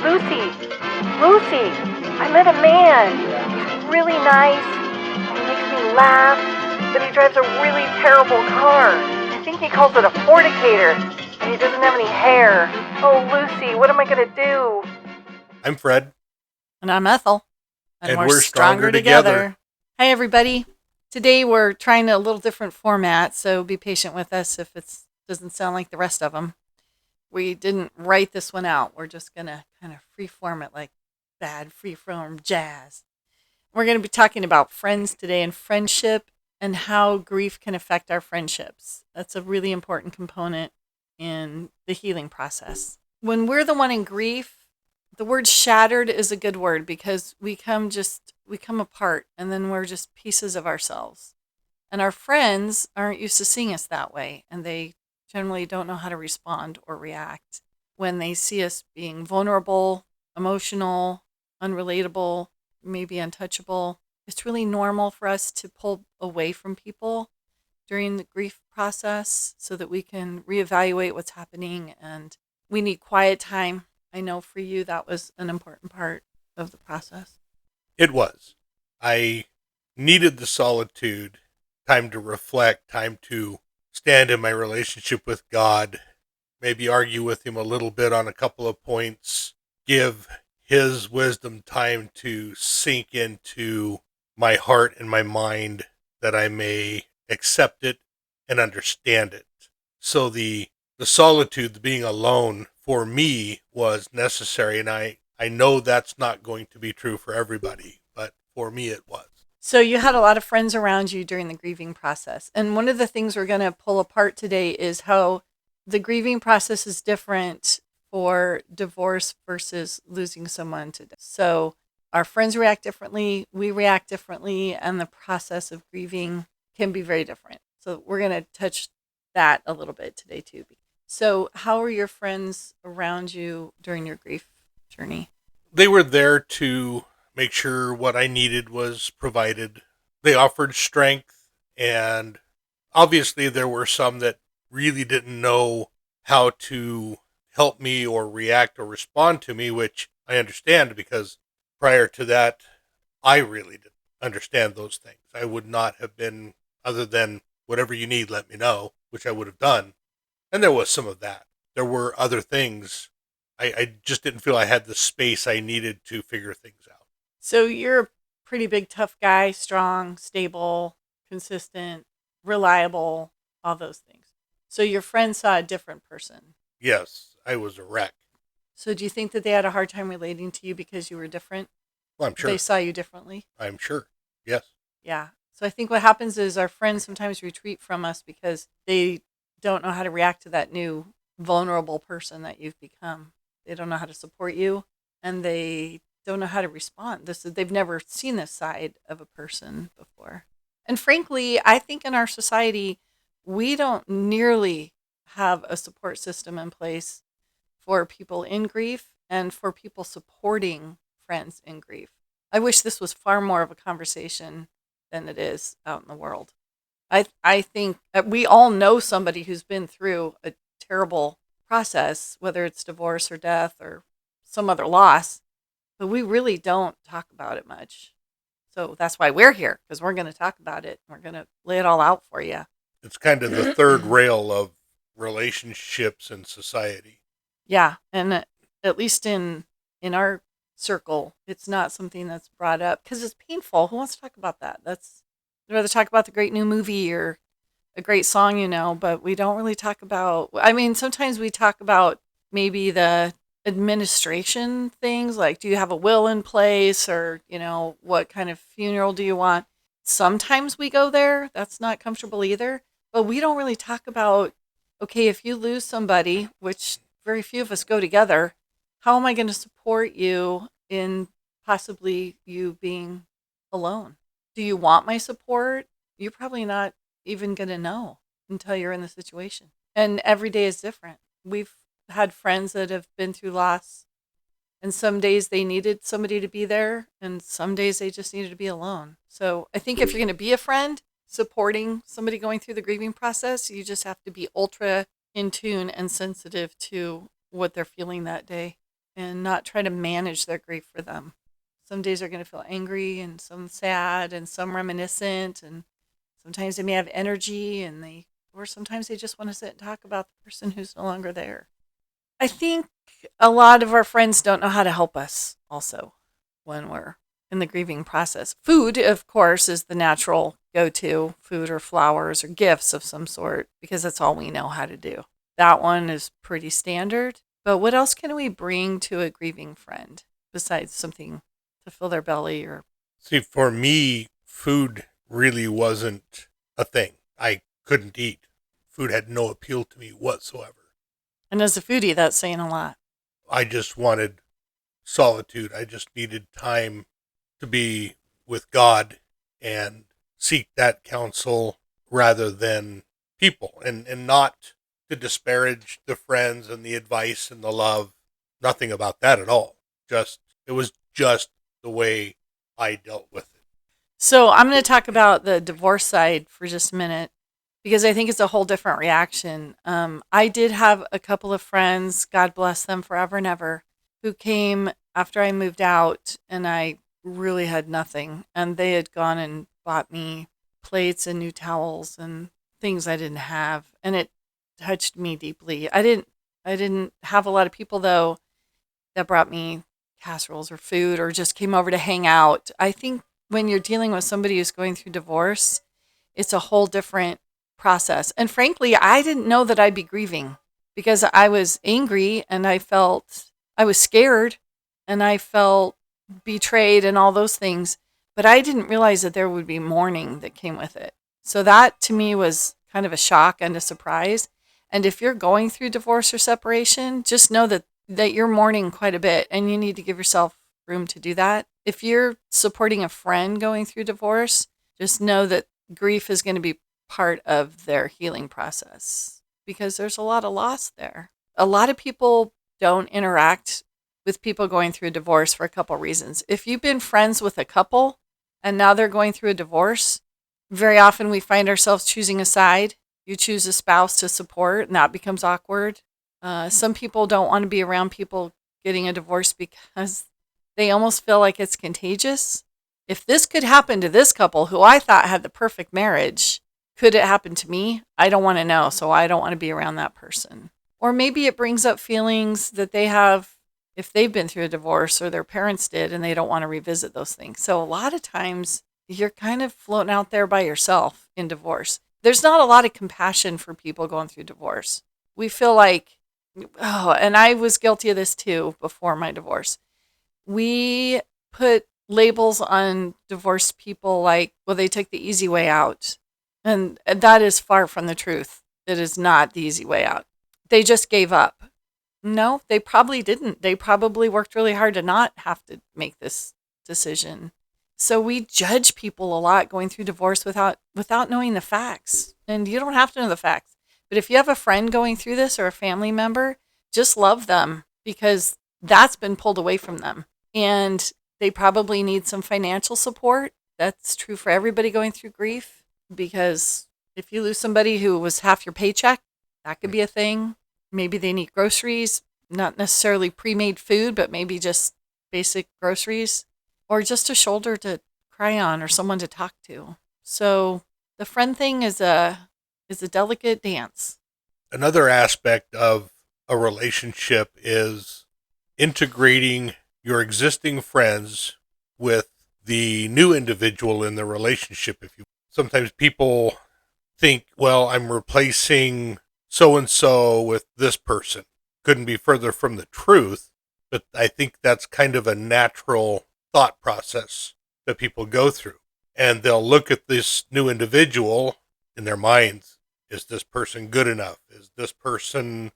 Lucy, Lucy, I met a man. He's really nice. He makes me laugh, but he drives a really terrible car. I think he calls it a fornicator, and he doesn't have any hair. Oh, Lucy, what am I gonna do? I'm Fred. And I'm Ethel. And we're stronger together. Hi, everybody. Today we're trying a little different format, so be patient with us if it doesn't sound like the rest of them. We didn't write this one out. We're just going to kind of freeform it like bad freeform jazz. We're going to be talking about friends today and friendship and how grief can affect our friendships. That's a really important component in the healing process. When we're the one in grief, the word shattered is a good word because we come apart and then we're just pieces of ourselves. And our friends aren't used to seeing us that way, and they generally don't know how to respond or react when they see us being vulnerable, emotional, unrelatable, maybe untouchable. It's really normal for us to pull away from people during the grief process so that we can reevaluate what's happening, and we need quiet time. I know for you that was an important part of the process. It was. I needed the solitude, time to reflect, time to stand in my relationship with God, maybe argue with him a little bit on a couple of points, give his wisdom time to sink into my heart and my mind that I may accept it and understand it. So the solitude, the being alone for me was necessary, and I know that's not going to be true for everybody, but for me it was. So you had a lot of friends around you during the grieving process. And one of the things we're going to pull apart today is how the grieving process is different for divorce versus losing someone to death. So our friends react differently, we react differently, and the process of grieving can be very different. So we're going to touch that a little bit today too. So how were your friends around you during your grief journey? They were there to make sure what I needed was provided. They offered strength, and obviously there were some that really didn't know how to help me or react or respond to me, which I understand because prior to that, I really didn't understand those things. I would not have been, other than whatever you need, let me know, which I would have done. And there was some of that. There were other things. I just didn't feel I had the space I needed to figure things out. So you're a pretty big, tough guy, strong, stable, consistent, reliable, all those things. So your friend saw a different person. Yes, I was a wreck. So do you think that they had a hard time relating to you because you were different? Well, I'm sure. They saw you differently? I'm sure. Yes. Yeah. So I think what happens is our friends sometimes retreat from us because they don't know how to react to that new vulnerable person that you've become. They don't know how to support you, and they don't know how to respond. They've never seen this side of a person before. And frankly, I think in our society, we don't nearly have a support system in place for people in grief and for people supporting friends in grief. I wish this was far more of a conversation than it is out in the world. I think we all know somebody who's been through a terrible process, whether it's divorce or death or some other loss, but we really don't talk about it much. So that's why we're here, because we're going to talk about it. We're going to lay it all out for you. It's kind of the third rail of relationships in society. Yeah, and at least in our circle, it's not something that's brought up because it's painful. Who wants to talk about that? I'd rather talk about the great new movie or a great song, but we don't really talk about, sometimes we talk about maybe the administration things, like do you have a will in place, or, what kind of funeral do you want? Sometimes we go there. That's not comfortable either. But we don't really talk about, okay, if you lose somebody, which very few of us go together, how am I going to support you in possibly you being alone? Do you want my support? You're probably not even going to know until you're in the situation. And every day is different. We've had friends that have been through loss, and some days they needed somebody to be there, and some days they just needed to be alone. So I think if you're going to be a friend supporting somebody going through the grieving process, you just have to be ultra in tune and sensitive to what they're feeling that day. and not try to manage their grief for them. Some days they're going to feel angry and some sad and some reminiscent, and sometimes they may have energy or sometimes they just want to sit and talk about the person who's no longer there. I think a lot of our friends don't know how to help us also when we're in the grieving process. Food, of course, is the natural go-to, food or flowers or gifts of some sort, because that's all we know how to do. That one is pretty standard. But what else can we bring to a grieving friend besides something to fill their belly or... See, for me, food really wasn't a thing. I couldn't eat. Food had no appeal to me whatsoever. And as a foodie, that's saying a lot. I just wanted solitude. I just needed time to be with God and seek that counsel rather than people, and not to disparage the friends and the advice and the love. Nothing about that at all. It was just the way I dealt with it. So I'm going to talk about the divorce side for just a minute, because I think it's a whole different reaction. I did have a couple of friends, God bless them forever and ever, who came after I moved out and I really had nothing. And they had gone and bought me plates and new towels and things I didn't have. And it touched me deeply. I didn't have a lot of people, though, that brought me casseroles or food or just came over to hang out. I think when you're dealing with somebody who's going through divorce, it's a whole different process. And frankly, I didn't know that I'd be grieving because I was angry and I was scared and I felt betrayed and all those things. But I didn't realize that there would be mourning that came with it. So that to me was kind of a shock and a surprise. And if you're going through divorce or separation, just know that you're mourning quite a bit and you need to give yourself room to do that. If you're supporting a friend going through divorce, just know that grief is going to be part of their healing process because there's a lot of loss there. A lot of people don't interact with people going through a divorce for a couple reasons. If you've been friends with a couple and now they're going through a divorce, very often we find ourselves choosing a side. You choose a spouse to support and that becomes awkward. Some people don't want to be around people getting a divorce because they almost feel like it's contagious. If this could happen to this couple who I thought had the perfect marriage, could it happen to me? I don't want to know, so I don't want to be around that person. Or maybe it brings up feelings that they have if they've been through a divorce or their parents did and they don't want to revisit those things. So a lot of times you're kind of floating out there by yourself in divorce. There's not a lot of compassion for people going through divorce. We feel like, and I was guilty of this too before my divorce. We put labels on divorced people like, well, they took the easy way out. And that is far from the truth. It is not the easy way out. They just gave up. No, they probably didn't. They probably worked really hard to not have to make this decision. So we judge people a lot going through divorce without knowing the facts. And you don't have to know the facts. But if you have a friend going through this or a family member, just love them because that's been pulled away from them. And they probably need some financial support. That's true for everybody going through grief. Because if you lose somebody who was half your paycheck, that could be a thing. Maybe they need groceries, not necessarily pre-made food, but maybe just basic groceries, or just a shoulder to cry on or someone to talk to. So the friend thing is a delicate dance. Another aspect of a relationship is integrating your existing friends with the new individual in the relationship, if you sometimes people think, well, I'm replacing so-and-so with this person. Couldn't be further from the truth, but I think that's kind of a natural thought process that people go through. And they'll look at this new individual in their minds. Is this person good enough? Is this person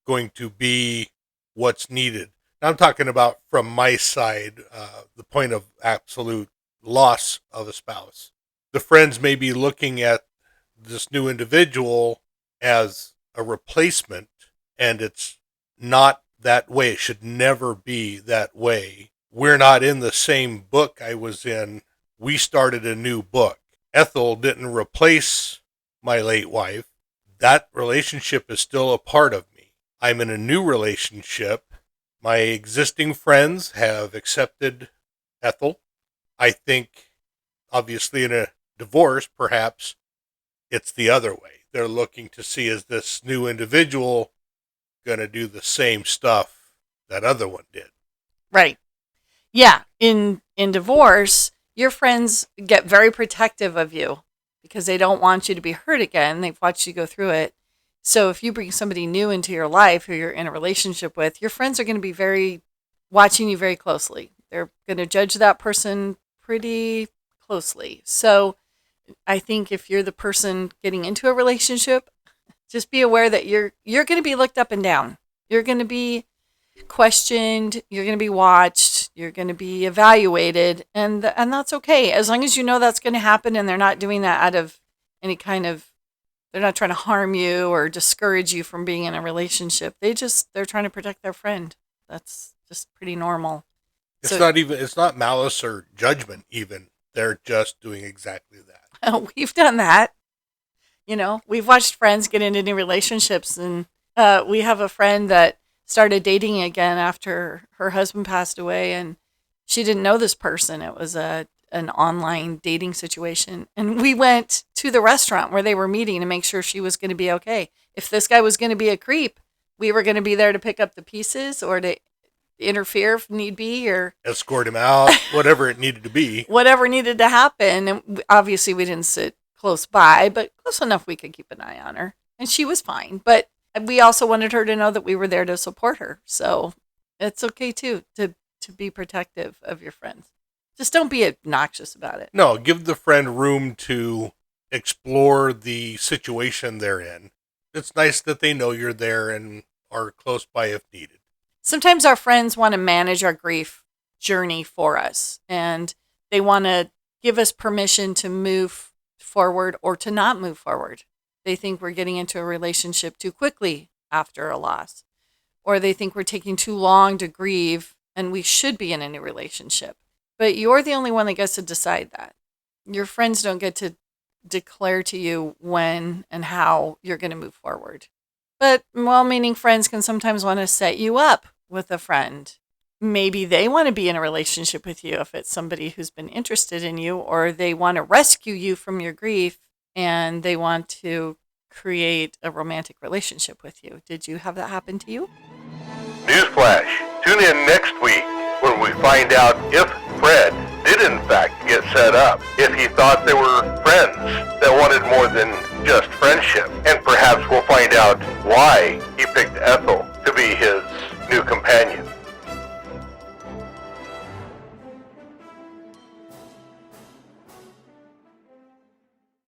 going to be what's needed? Now, I'm talking about from my side, the point of absolute loss of a spouse. The friends may be looking at this new individual as a replacement, and it's not that way. It should never be that way. We're not in the same book I was in. We started a new book. Ethel didn't replace my late wife. That relationship is still a part of me. I'm in a new relationship, My existing friends have accepted Ethel. I think, obviously, in a divorce, perhaps it's the other way. They're looking to see, is this new individual going to do the same stuff that other one did? Right. Yeah. In divorce, your friends get very protective of you because they don't want you to be hurt again. They've watched you go through it. So if you bring somebody new into your life who you're in a relationship with, your friends are going to be watching you very closely. They're going to judge that person pretty closely. So I think if you're the person getting into a relationship, just be aware that you're going to be looked up and down. You're going to be questioned, you're going to be watched, you're going to be evaluated, and that's okay. As long as you know that's going to happen and they're not doing that out of any kind of, they're not trying to harm you or discourage you from being in a relationship. They're trying to protect their friend. That's just pretty normal. It's not malice or judgment even. They're just doing exactly that. We've done that. We've watched friends get into new relationships, and we have a friend that started dating again after her husband passed away, and she didn't know this person. It was an online dating situation, and we went to the restaurant where they were meeting to make sure she was going to be okay. If this guy was going to be a creep, we were going to be there to pick up the pieces or to interfere if need be, or escort him out, whatever it needed to be. Whatever needed to happen. And obviously we didn't sit close by, but close enough we could keep an eye on her. And she was fine. But we also wanted her to know that we were there to support her. So it's okay too to be protective of your friends. Just don't be obnoxious about it. No, give the friend room to explore the situation they're in. It's nice that they know you're there and are close by if needed. Sometimes our friends want to manage our grief journey for us, and they want to give us permission to move forward or to not move forward. They think we're getting into a relationship too quickly after a loss, or they think we're taking too long to grieve and we should be in a new relationship. But you're the only one that gets to decide that. Your friends don't get to declare to you when and how you're going to move forward. But well-meaning friends can sometimes want to set you up with a friend. Maybe they want to be in a relationship with you if it's somebody who's been interested in you, or they want to rescue you from your grief and they want to create a romantic relationship with you. Did you have that happen to you? Newsflash. Tune in next week when we find out if Fred did in fact get set up, if he thought they were friends that wanted more than just friendship, and perhaps we'll find out why he picked Ethel to be his new companion.